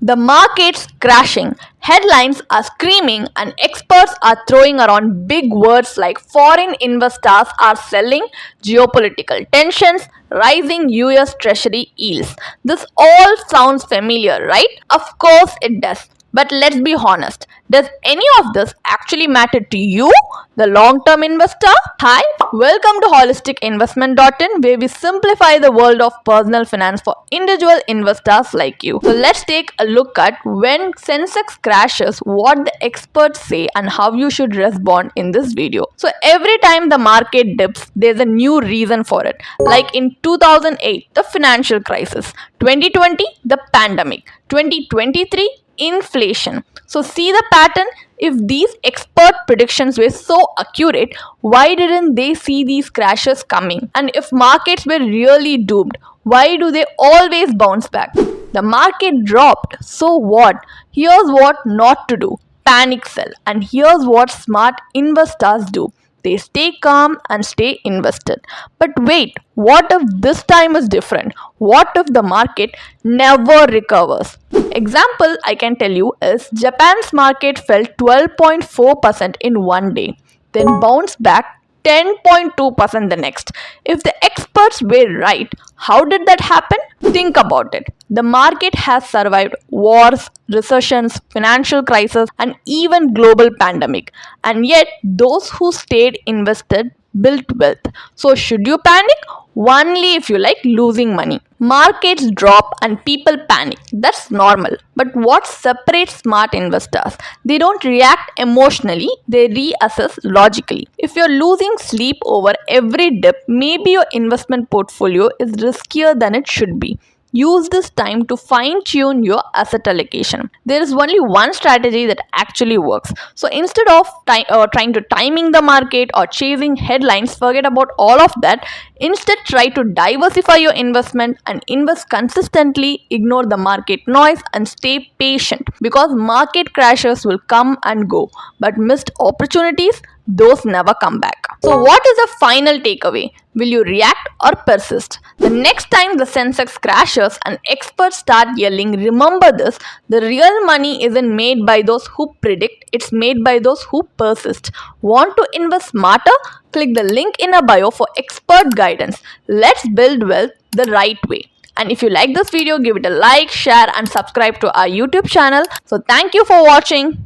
The market's crashing, headlines are screaming, and experts are throwing around big words like foreign investors are selling, geopolitical tensions, rising US Treasury yields. This all sounds familiar, right? Of course it does. But let's be honest, does any of this actually matter to you, the long term investor? Hi, welcome to holisticinvestment.in, where we simplify the world of personal finance for individual investors like you. So let's take a look at when Sensex crashes, what the experts say, and how you should respond in this video. So every time the market dips, there's a new reason for it. Like in 2008, the financial crisis, 2020, the pandemic, 2023, inflation. So see the pattern. If these expert predictions were so accurate, why didn't they see these crashes coming? And if markets were really doomed, why do they always bounce back? The market dropped, so what? Here's what not to do: panic sell. And here's what smart investors do: they stay calm and stay invested. But wait, what if this time is different? What if the market never recovers? Example I can tell you is Japan's market fell 12.4% in one day, then bounced back 10.2% the next. If the experts were right, how did that happen? Think about it. The market has survived wars, recessions, financial crisis, and even global pandemic. And yet, those who stayed invested built wealth. So should you panic? Only if you like losing money. Markets drop and people panic. That's normal. But what separates smart investors? They don't react emotionally, they reassess logically. If you're losing sleep over every dip, maybe your investment portfolio is riskier than it should be. Use this time to fine-tune your asset allocation. There is only one strategy that actually works. So instead of trying to timing the market or chasing headlines, forget about all of that. Instead, try to diversify your investment and invest consistently, ignore the market noise, and stay patient, because market crashes will come and go, but missed opportunities, those never come back. So what is the final takeaway? Will you react or persist? The next time the Sensex crashes and experts start yelling, remember this: the real money isn't made by those who predict, it's made by those who persist. Want to invest smarter? Click the link in a bio for expert guidance. Let's build wealth the right way. And if you like this video, give it a like, share, and subscribe to our YouTube channel. So thank you for watching.